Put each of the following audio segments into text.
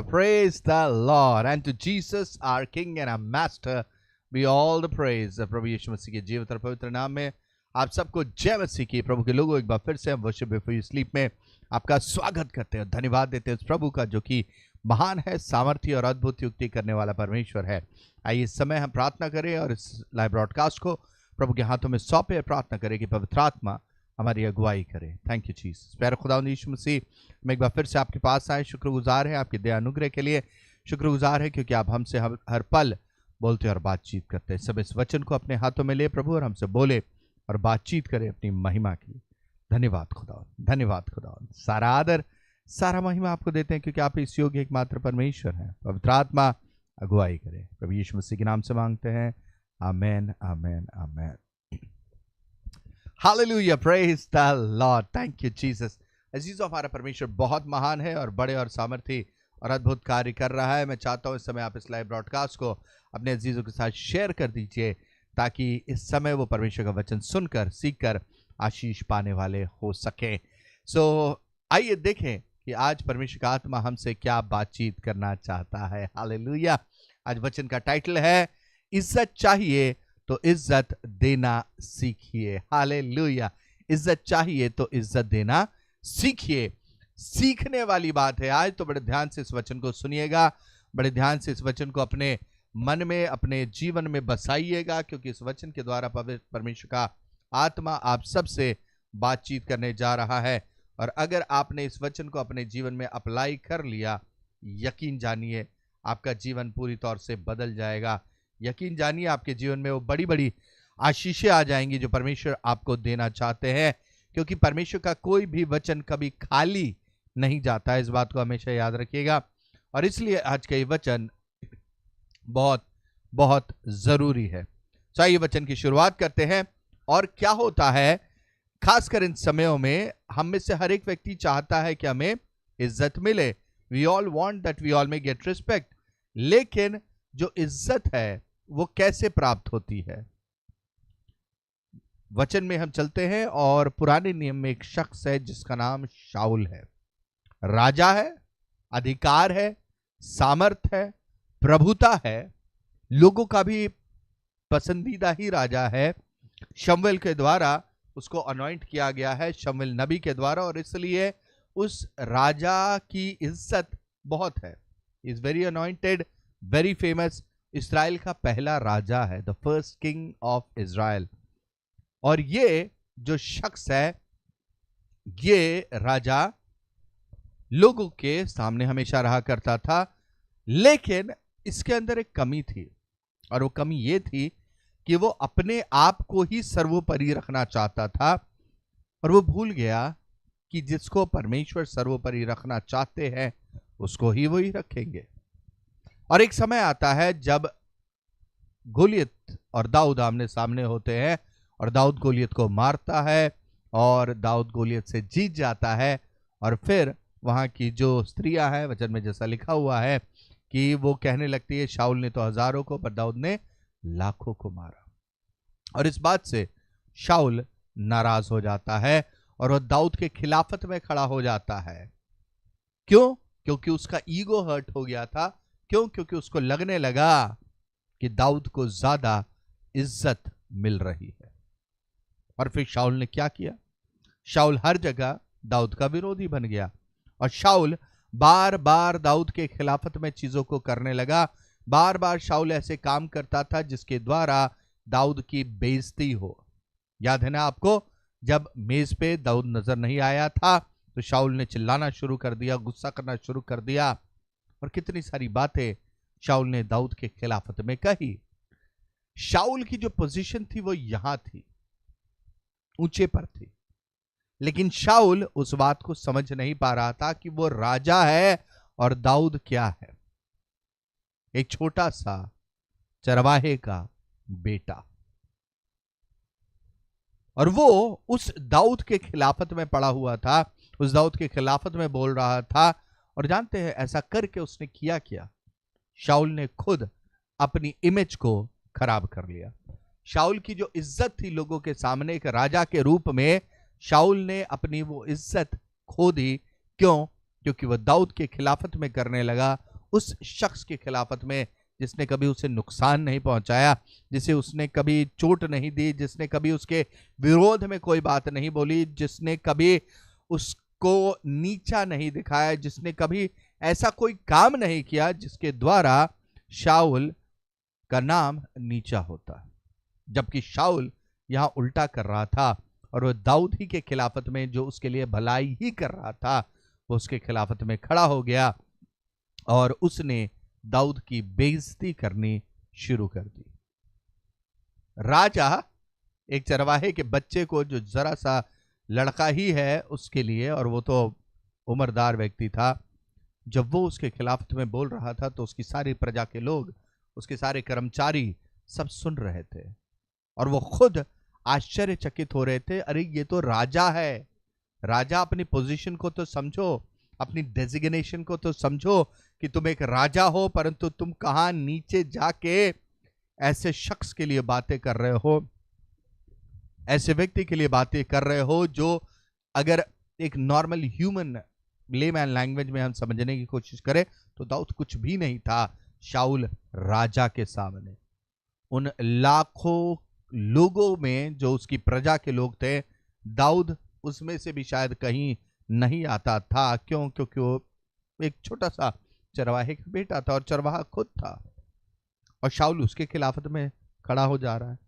Praise the Lord. And to Jesus, our King and our Master, be all the praise. प्रभु यीशु मसीह के जीवित और पवित्र नाम में आप सबको जय मसीह की। प्रभु के लोगों, एक बार फिर से हम वर्शिप बिफोर यू स्लीप में आपका स्वागत करते हैं, धन्यवाद देते हैं उस प्रभु का जो कि महान है, सामर्थ्य और अद्भुत युक्ति करने वाला परमेश्वर है। आइए इस समय हम प्रार्थना करें और इस लाइव ब्रॉडकास्ट को प्रभु के हाथों में सौंपे, प्रार्थना करें कि पवित्र आत्मा हमारी अगुवाई करे। Thank you Jesus. प्यारे खुदावंद यीशु मसीह, मैं एक बार फिर से आपके पास आए, शुक्रगुजार है आपके दया अनुग्रह के लिए, शुक्रगुजार है क्योंकि आप हमसे हर पल बोलते और बातचीत करते हैं। सब इस वचन को अपने हाथों में ले प्रभु और हमसे बोले और बातचीत करें अपनी महिमा की। धन्यवाद खुदावंद, धन्यवाद खुदावंद। सारा आदर सारा महिमा आपको देते हैं क्योंकि आप इस योग्य एकमात्र परमेश्वर हैं। पवित्र आत्मा अगुवाई करे, प्रभु यीशु मसीह के नाम से मांगते हैं, आमेन आमेन आमेन। हालेलुया, praise the Lord, thank you Jesus. अजीजों, हमारा परमेश्वर बहुत महान है और बड़े और सामर्थी और अद्भुत कार्य कर रहा है। मैं चाहता हूं इस समय आप इस लाइव ब्रॉडकास्ट को अपने अजीजों के साथ शेयर कर दीजिए ताकि इस समय वो परमेश्वर का वचन सुनकर सीखकर आशीष पाने वाले हो सके। आइए देखें कि आज परमेश्वर का आत्मा हमसे क्या बातचीत करना चाहता है। हालेलुया। आज वचन का टाइटल है, इज्जत चाहिए तो इज्जत देना सीखिए। हालेलुया। इज्जत चाहिए तो इज्जत देना सीखिए। सीखने वाली बात है आज, तो बड़े ध्यान से इस वचन को सुनिएगा, बड़े ध्यान से इस वचन को अपने मन में, अपने जीवन में बसाइएगा, क्योंकि इस वचन के द्वारा पवित्र परमेश्वर का आत्मा आप सबसे बातचीत करने जा रहा है। और अगर आपने इस वचन को अपने जीवन में अप्लाई कर लिया, यकीन जानिए आपका जीवन पूरी तौर से बदल जाएगा। यकीन जानिए आपके जीवन में वो बड़ी बड़ी आशीषें आ जाएंगी जो परमेश्वर आपको देना चाहते हैं, क्योंकि परमेश्वर का कोई भी वचन कभी खाली नहीं जाता है। इस बात को हमेशा याद रखिएगा। और इसलिए आज का ये वचन बहुत बहुत जरूरी है। आइए वचन की शुरुआत करते हैं। और क्या होता है खासकर इन समयों में, हम में से हर एक व्यक्ति चाहता है कि हमें इज्जत मिले। We all want that we all may get respect. लेकिन जो इज्जत है वो कैसे प्राप्त होती है? वचन में हम चलते हैं और पुराने नियम में एक शख्स है जिसका नाम शाऊल है। राजा है, अधिकार है, सामर्थ है, प्रभुता है, लोगों का भी पसंदीदा ही राजा है। शमूएल के द्वारा उसको अनॉइंट किया गया है, शमूएल नबी के द्वारा, और इसलिए उस राजा की इज्जत बहुत है। Is very anointed, very famous, इस्राएल का पहला राजा है, the first king of Israel. और ये जो शख्स है, ये राजा लोगों के सामने हमेशा रहा करता था, लेकिन इसके अंदर एक कमी थी, और वो कमी ये थी कि वो अपने आप को ही सर्वोपरि रखना चाहता था, और वो भूल गया कि जिसको परमेश्वर सर्वोपरि रखना चाहते हैं उसको ही वही रखेंगे। और एक समय आता है जब गोलियत और दाऊद आमने सामने होते हैं, और दाऊद गोलियत को मारता है, और दाऊद गोलियत से जीत जाता है। और फिर वहां की जो स्त्रियां हैं, वचन में जैसा लिखा हुआ है कि वो कहने लगती है, शाऊल ने तो हजारों को पर दाऊद ने लाखों को मारा। और इस बात से शाऊल नाराज हो जाता है और वह दाऊद के खिलाफत में खड़ा हो जाता है। क्यों? क्योंकि उसका ईगो हर्ट हो गया था। क्यों? क्योंकि उसको लगने लगा कि दाऊद को ज्यादा इज्जत मिल रही है। और फिर शाऊल ने क्या किया? शाऊल हर जगह दाऊद का विरोधी बन गया, और शाऊल बार बार दाऊद के खिलाफत में चीजों को करने लगा। बार बार शाऊल ऐसे काम करता था जिसके द्वारा दाऊद की बेइज्जती हो। याद है ना आपको, जब मेज पे दाऊद नजर नहीं आया था तो शाऊल ने चिल्लाना शुरू कर दिया, गुस्सा करना शुरू कर दिया, और कितनी सारी बातें शाऊल ने दाऊद के खिलाफत में कही। शाऊल की जो पोजीशन थी वो यहां थी, ऊंचे पर थी, लेकिन शाऊल उस बात को समझ नहीं पा रहा था कि वो राजा है और दाऊद क्या है, एक छोटा सा चरवाहे का बेटा। और वो उस दाऊद के खिलाफत में पड़ा हुआ था, उस दाऊद के खिलाफत में बोल रहा था। और जानते हैं ऐसा करके उसने किया क्या? शाऊल ने खुद अपनी इमेज को खराब कर लिया। शाऊल की जो इज्जत थी लोगों के सामने एक राजा के रूप में, शाऊल ने अपनी वो इज्जत खो दी। क्यों? क्योंकि वह दाऊद के खिलाफत में करने लगा उस शख्स की खिलाफत में जिसने कभी उसे नुकसान नहीं पहुंचाया, जिसे उसने कभी चोट नहीं दी, जिसने कभी उसके विरोध में कोई बात नहीं बोली, जिसने कभी उसको नीचा नहीं दिखाया, जिसने कभी ऐसा कोई काम नहीं किया जिसके द्वारा शाऊल का नाम नीचा होता। जबकि शाऊल यहां उल्टा कर रहा था और वह दाऊद ही के खिलाफत में, जो उसके लिए भलाई ही कर रहा था, वो उसके खिलाफत में खड़ा हो गया और उसने दाऊद की बेइज्जती करनी शुरू कर दी। राजा एक चरवाहे के बच्चे को, जो जरा सा लड़का ही है उसके लिए, और वो तो उम्रदार व्यक्ति था, जब वो उसके खिलाफत में बोल रहा था तो उसकी सारी प्रजा के लोग, उसके सारे कर्मचारी सब सुन रहे थे और वो खुद आश्चर्यचकित हो रहे थे। अरे ये तो राजा है। राजा, अपनी पोजीशन को तो समझो, अपनी डेजिग्नेशन को तो समझो कि तुम एक राजा हो, परंतु तुम कहां नीचे जाके ऐसे शख्स के लिए बातें कर रहे हो, ऐसे व्यक्ति के लिए बातें कर रहे हो जो, अगर एक नॉर्मल ह्यूमन लेमैन लैंग्वेज में हम समझने की कोशिश करें तो दाऊद कुछ भी नहीं था शाऊल राजा के सामने। उन लाखों लोगों में जो उसकी प्रजा के लोग थे, दाऊद उसमें से भी शायद कहीं नहीं आता था। क्यों? क्योंकि वो एक छोटा सा चरवाहे का बेटा था और चरवाहा खुद था, और शाऊल उसके खिलाफत में खड़ा हो जा रहा है।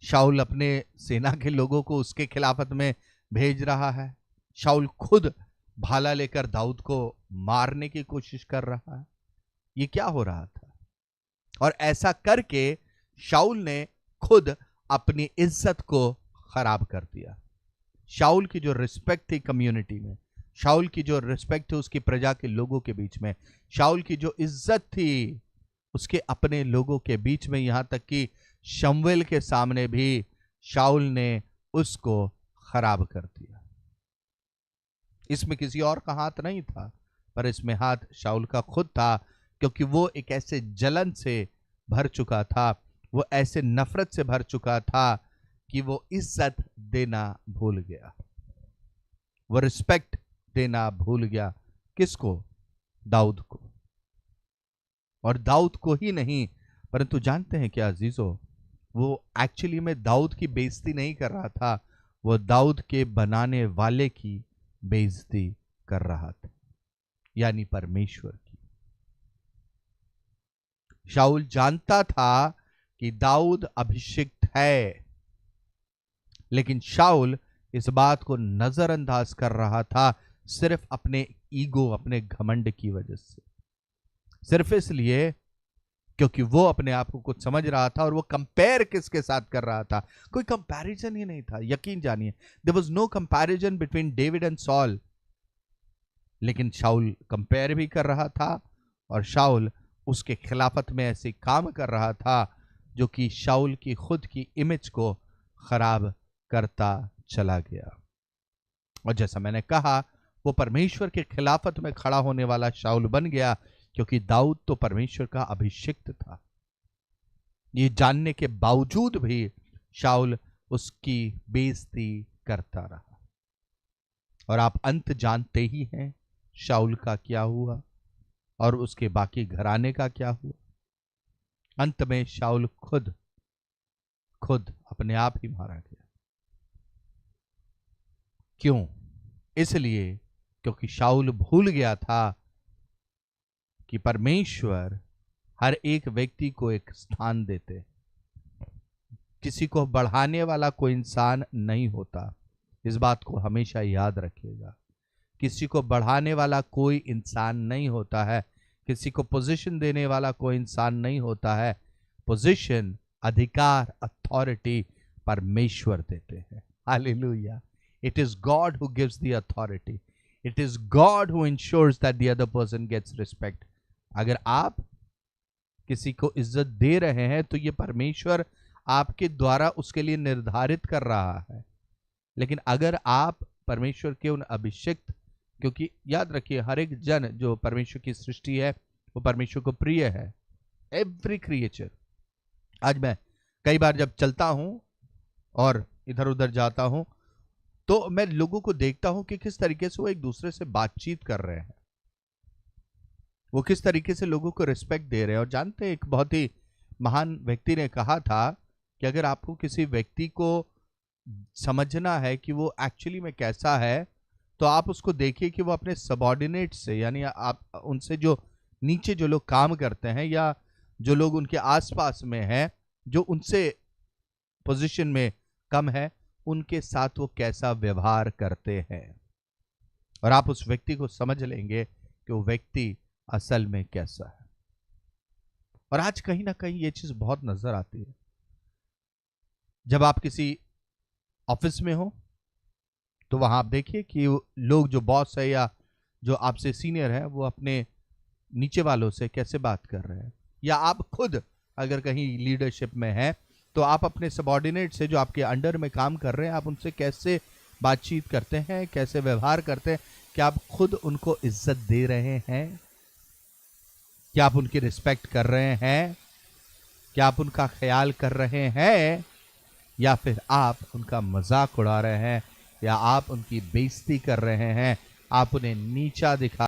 शाऊल अपने सेना के लोगों को उसके खिलाफत में भेज रहा है। शाऊल खुद भाला लेकर दाऊद को मारने की कोशिश कर रहा है। ये क्या हो रहा था? और ऐसा करके शाऊल ने खुद अपनी इज्जत को खराब कर दिया। शाऊल की जो रिस्पेक्ट थी कम्युनिटी में, शाऊल की जो रिस्पेक्ट थी उसकी प्रजा के लोगों के बीच में, शाऊल की जो इज्जत थी उसके अपने लोगों के बीच में, यहां तक कि शमूएल के सामने भी शाऊल ने उसको खराब कर दिया। इसमें किसी और का हाथ नहीं था, पर इसमें हाथ शाऊल का खुद था, क्योंकि वो एक ऐसे जलन से भर चुका था, वो ऐसे नफरत से भर चुका था कि वो इज्जत देना भूल गया, वो रिस्पेक्ट देना भूल गया। किसको? दाऊद को। और दाऊद को ही नहीं, परंतु जानते हैं क्या अजीजों, वो एक्चुअली में दाऊद की बेइज्जती नहीं कर रहा था, वो दाऊद के बनाने वाले की बेइज्जती कर रहा था, यानी परमेश्वर की। शाऊल जानता था कि दाऊद अभिषिक्त है, लेकिन शाऊल इस बात को नजरअंदाज कर रहा था सिर्फ अपने ईगो, अपने घमंड की वजह से, सिर्फ इसलिए क्योंकि वो अपने आप को कुछ समझ रहा था। और वो कंपेयर किसके साथ कर रहा था? कोई कंपैरिजन ही नहीं था, यकीन जानिए, there was no comparison between David and Saul. लेकिन शाऊल कंपेयर भी कर रहा था और शाऊल उसके खिलाफत में ऐसे काम कर रहा था जो कि शाऊल की खुद की इमेज को खराब करता चला गया। और जैसा मैंने कहा, वो परमेश्वर के खिलाफत में खड़ा होने वाला शाऊल बन गया, क्योंकि दाऊद तो परमेश्वर का अभिषिक्त था। ये जानने के बावजूद भी शाऊल उसकी बेइज्जती करता रहा। और आप अंत जानते ही हैं शाऊल का क्या हुआ और उसके बाकी घराने का क्या हुआ। अंत में शाऊल खुद अपने आप ही मारा गया। क्यों? इसलिए क्योंकि शाऊल भूल गया था कि परमेश्वर हर एक व्यक्ति को एक स्थान देते। किसी को बढ़ाने वाला कोई इंसान नहीं होता, इस बात को हमेशा याद रखिएगा। किसी को बढ़ाने वाला कोई इंसान नहीं होता है, किसी को पोजीशन देने वाला कोई इंसान नहीं होता है। पोजीशन, अधिकार, अथॉरिटी परमेश्वर देते हैं। Hallelujah. It is God who gives the authority, it is God who ensures that the other person gets respect. अगर आप किसी को इज्जत दे रहे हैं तो ये परमेश्वर आपके द्वारा उसके लिए निर्धारित कर रहा है। लेकिन अगर आप परमेश्वर के उन अभिषिक्त, क्योंकि याद रखिए हर एक जन जो परमेश्वर की सृष्टि है वो परमेश्वर को प्रिय है। Every creature. आज मैं कई बार जब चलता हूं और इधर उधर जाता हूं तो मैं लोगों को देखता हूं कि किस तरीके से वो एक दूसरे से बातचीत कर रहे हैं। वो किस तरीके से लोगों को रिस्पेक्ट दे रहे हैं। और जानते हैं, एक बहुत ही महान व्यक्ति ने कहा था कि अगर आपको किसी व्यक्ति को समझना है कि वो एक्चुअली में कैसा है, तो आप उसको देखिए कि वो अपने सबॉर्डिनेट से, यानी आप उनसे जो नीचे जो लोग काम करते हैं या जो लोग उनके आसपास में हैं, जो उनसे पोजीशन में कम है, उनके साथ वो कैसा व्यवहार करते हैं। और आप उस व्यक्ति को समझ लेंगे कि वो व्यक्ति असल में कैसा है। और आज कहीं ना कहीं ये चीज बहुत नजर आती है। जब आप किसी ऑफिस में हो तो वहां आप देखिए कि लोग, जो बॉस है या जो आपसे सीनियर है, वो अपने नीचे वालों से कैसे बात कर रहे हैं। या आप खुद अगर कहीं लीडरशिप में हैं तो आप अपने सबॉर्डिनेट से, जो आपके अंडर में काम कर रहे हैं, आप उनसे कैसे बातचीत करते हैं, कैसे व्यवहार करते हैं। क्या आप खुद उनको इज्जत दे रहे हैं? क्या आप उनकी रिस्पेक्ट कर रहे हैं? क्या आप उनका ख्याल कर रहे हैं? या फिर आप उनका मजाक उड़ा रहे हैं, या आप उनकी बेइज्जती कर रहे हैं, आप उन्हें नीचा दिखा